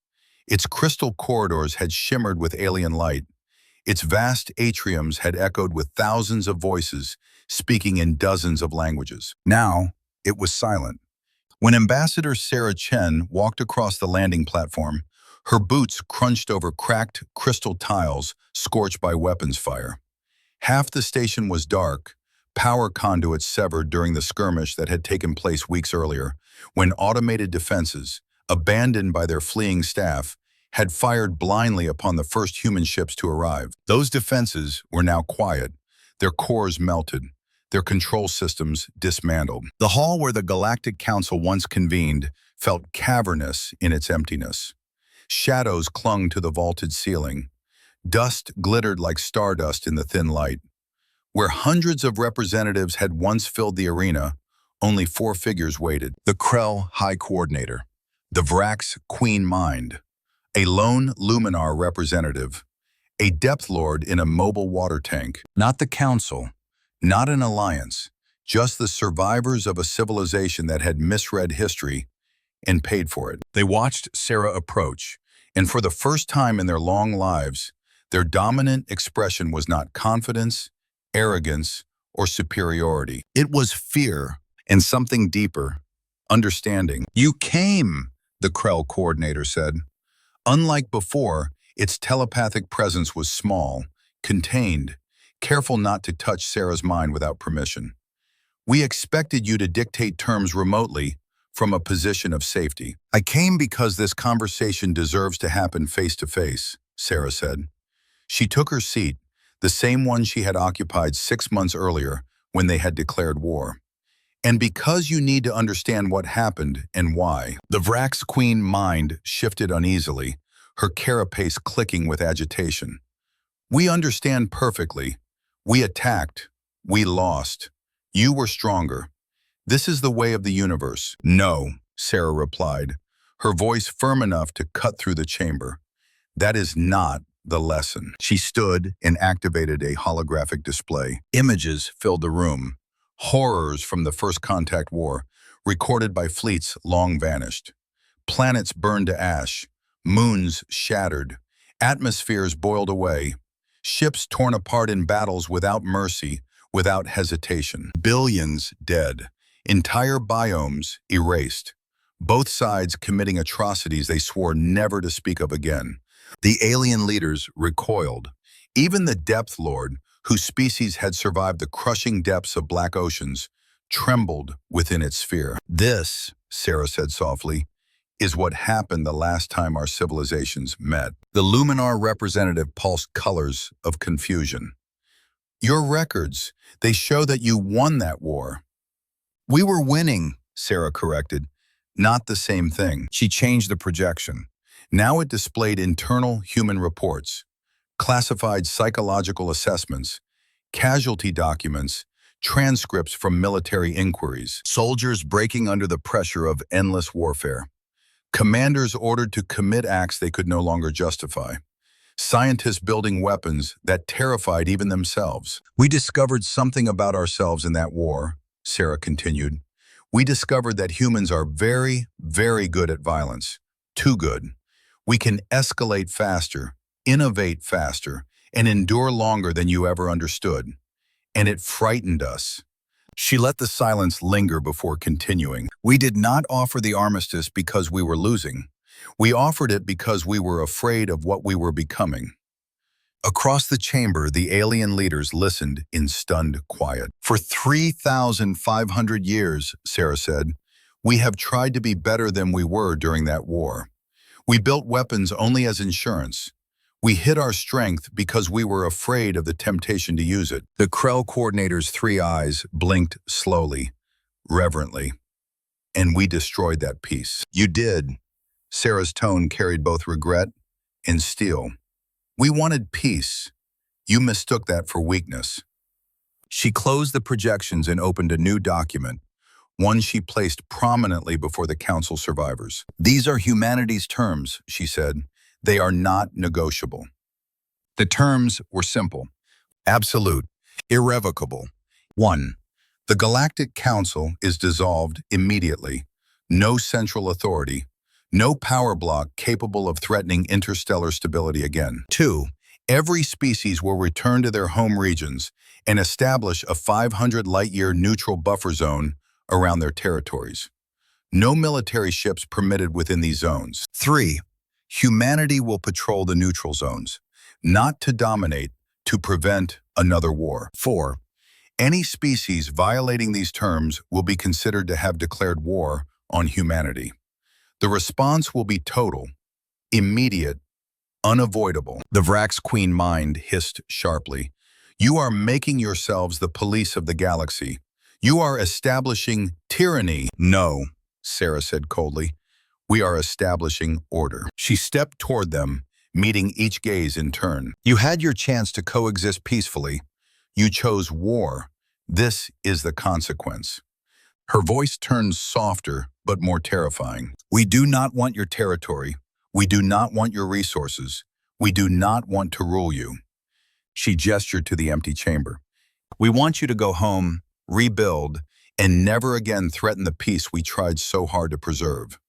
Speaker 1: Its crystal corridors had shimmered with alien light. Its vast atriums had echoed with thousands of voices, speaking in dozens of languages. Now, it was silent. When Ambassador Sarah Chen walked across the landing platform, her boots crunched over cracked crystal tiles scorched by weapons fire. Half the station was dark, power conduits severed during the skirmish that had taken place weeks earlier, when automated defenses, abandoned by their fleeing staff, had fired blindly upon the first human ships to arrive. Those defenses were now quiet, their cores melted, their control systems dismantled. The hall where the Galactic Council once convened felt cavernous in its emptiness. Shadows clung to the vaulted ceiling. Dust glittered like stardust in the thin light. Where hundreds of representatives had once filled the arena, only 4 figures waited. The Krell High Coordinator, the Vrax Queen Mind, a lone Luminar representative, a Depth Lord in a mobile water tank. Not the Council, not an alliance, just the survivors of a civilization that had misread history and paid for it. They watched Sarah approach, and for the first time in their long lives, their dominant expression was not confidence, arrogance, or superiority. It was fear and something deeper, understanding. "You came," the Krell coordinator said. Unlike before, its telepathic presence was small, contained, careful not to touch Sarah's mind without permission. "We expected you to dictate terms remotely from a position of safety." "I came because this conversation deserves to happen face to face," Sarah said. She took her seat, the same one she had occupied 6 months earlier when they had declared war. "And because you need to understand what happened and why." The Vrax Queen Mind shifted uneasily, her carapace clicking with agitation. "We understand perfectly. We attacked. We lost. You were stronger. This is the way of the universe." "No," Sarah replied, her voice firm enough to cut through the chamber. That is not the lesson. She stood and activated a holographic display. Images filled the room. Horrors from the First Contact War, recorded by fleets long vanished. Planets burned to ash. Moons shattered. Atmospheres boiled away. Ships torn apart in battles without mercy, without hesitation. Billions dead. Entire biomes erased. Both sides committing atrocities they swore never to speak of again. The alien leaders recoiled. Even the Depth Lord, whose species had survived the crushing depths of black oceans, trembled within its fear. This, Sarah said softly, is what happened the last time our civilizations met. The Luminar representative pulsed colors of confusion. Your records, they show that you won that war. We were winning, Sarah corrected. Not the same thing. She changed the projection. Now it displayed internal human reports, classified psychological assessments, casualty documents, transcripts from military inquiries, soldiers breaking under the pressure of endless warfare, commanders ordered to commit acts they could no longer justify, scientists building weapons that terrified even themselves. We discovered something about ourselves in that war, Sarah continued. We discovered that humans are very, very good at violence. Too good. We can escalate faster, innovate faster, and endure longer than you ever understood. And it frightened us. She let the silence linger before continuing. We did not offer the armistice because we were losing. We offered it because we were afraid of what we were becoming. Across the chamber, the alien leaders listened in stunned quiet. For 3,500 years, Sarah said, we have tried to be better than we were during that war. We built weapons only as insurance. We hid our strength because we were afraid of the temptation to use it. The Krell coordinator's three eyes blinked slowly, reverently. And we destroyed that peace. You did. Sarah's tone carried both regret and steel. We wanted peace. You mistook that for weakness. She closed the projections and opened a new document, one she placed prominently before the council survivors. These are humanity's terms, she said. They are not negotiable. The terms were simple, absolute, irrevocable. 1. The Galactic Council is dissolved immediately. No central authority. No power block capable of threatening interstellar stability again. 2. Every species will return to their home regions and establish a 500 light-year neutral buffer zone around their territories. No military ships permitted within these zones. 3. Humanity will patrol the neutral zones, not to dominate, to prevent another war. 4. Any species violating these terms will be considered to have declared war on humanity. The response will be total, immediate, unavoidable. The Vrax Queen mind hissed sharply. You are making yourselves the police of the galaxy. You are establishing tyranny. No, Sarah said coldly. We are establishing order. She stepped toward them, meeting each gaze in turn. You had your chance to coexist peacefully. You chose war. This is the consequence. Her voice turned softer, but more terrifying. We do not want your territory. We do not want your resources. We do not want to rule you. She gestured to the empty chamber. We want you to go home, rebuild, and never again threaten the peace we tried so hard to preserve.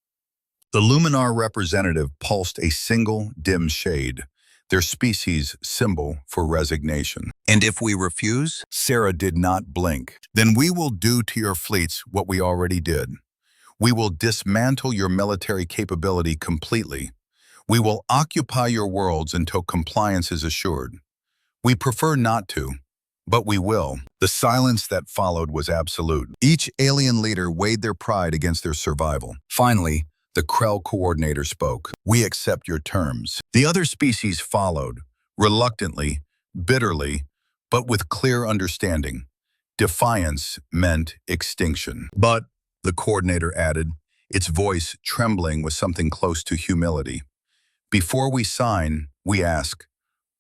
Speaker 1: The Luminar representative pulsed a single dim shade, their species' symbol for resignation. And if we refuse? Sarah did not blink. Then we will do to your fleets what we already did. We will dismantle your military capability completely. We will occupy your worlds until compliance is assured. We prefer not to, but we will. The silence that followed was absolute. Each alien leader weighed their pride against their survival. Finally, the Krell coordinator spoke. We accept your terms. The other species followed, reluctantly, bitterly, but with clear understanding. Defiance meant extinction. But, the coordinator added, its voice trembling with something close to humility. Before we sign, we ask,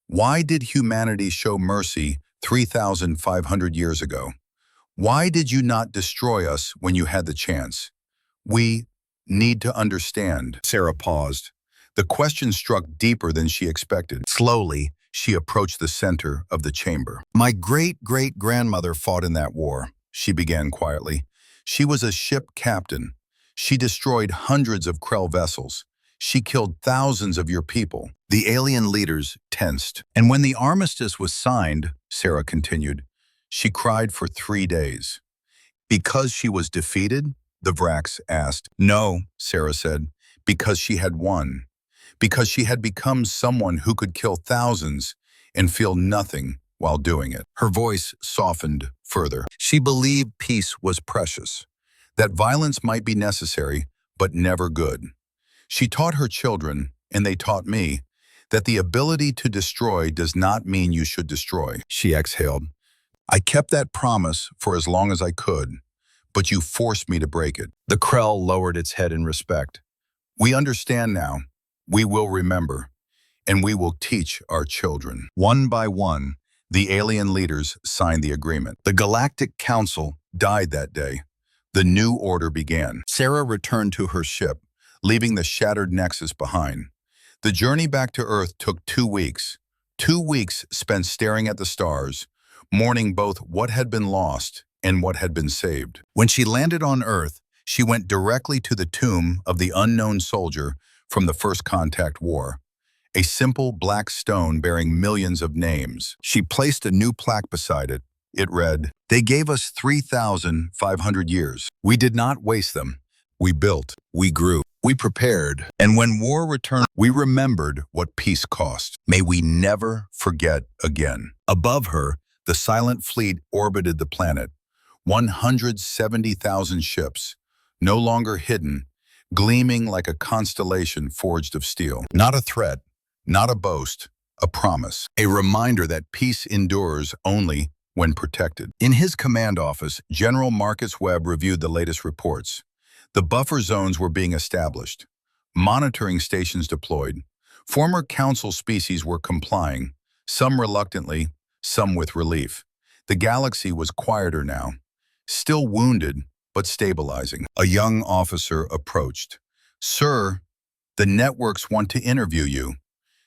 Speaker 1: why did humanity show mercy 3,500 years ago? Why did you not destroy us when you had the chance? We Need to understand. Sarah paused. The question struck deeper than she expected. Slowly, she approached the center of the chamber. My great-great-grandmother fought in that war, she began quietly. She was a ship captain. She destroyed hundreds of Krell vessels. She killed thousands of your people. The alien leaders tensed. And when the armistice was signed, Sarah continued, she cried for 3 days. Because she was defeated? The Vrax asked. No, Sarah said, because she had won. Because she had become someone who could kill thousands and feel nothing while doing it. Her voice softened further. She believed peace was precious, that violence might be necessary, but never good. She taught her children, and they taught me, that the ability to destroy does not mean you should destroy. She exhaled. I kept that promise for as long as I could, but you forced me to break it. The Krell lowered its head in respect. We understand now. We will remember, and we will teach our children. One by one, the alien leaders signed the agreement. The Galactic Council died that day. The new order began. Sarah returned to her ship, leaving the shattered Nexus behind. The journey back to Earth took 2 weeks. 2 weeks spent staring at the stars, mourning both what had been lost and what had been saved. When she landed on Earth, she went directly to the tomb of the unknown soldier from the First Contact War, a simple black stone bearing millions of names. She placed a new plaque beside it. It read, "They gave us 3,500 years. We did not waste them. We built, we grew, we prepared, and when war returned, we remembered what peace cost. May we never forget again." Above her, the silent fleet orbited the planet, 170,000 ships, no longer hidden, gleaming like a constellation forged of steel. Not a threat, not a boast, a promise, a reminder that peace endures only when protected. In his command office, General Marcus Webb reviewed the latest reports. The buffer zones were being established, monitoring stations deployed. Former council species were complying, some reluctantly, some with relief. The galaxy was quieter now, still wounded, but stabilizing. A young officer approached. "Sir, the networks want to interview you.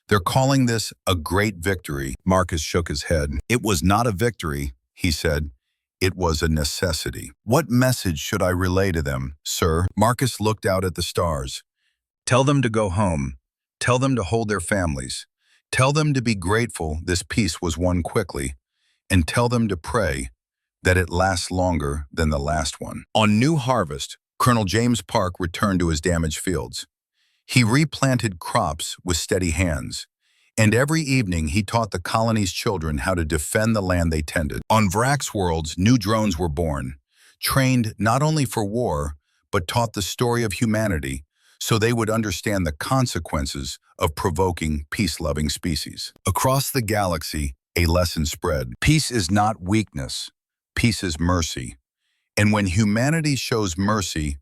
Speaker 1: They're calling this a great victory." Marcus shook his head. "It was not a victory," he said. "It was a necessity." "What message should I relay to them, sir?" Marcus looked out at the stars. "Tell them to go home. Tell them to hold their families. Tell them to be grateful this peace was won quickly. And tell them to pray that it lasts longer than the last one." On New Harvest, Colonel James Park returned to his damaged fields. He replanted crops with steady hands, and every evening he taught the colony's children how to defend the land they tended. On Vrax worlds, new drones were born, trained not only for war, but taught the story of humanity so they would understand the consequences of provoking peace-loving species. Across the galaxy, a lesson spread. Peace is not weakness. Peace is mercy. And when humanity shows mercy,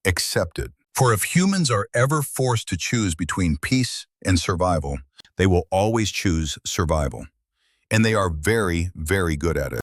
Speaker 1: accept it. For if humans are ever forced to choose between peace and survival, they will always choose survival. And they are very, very good at it.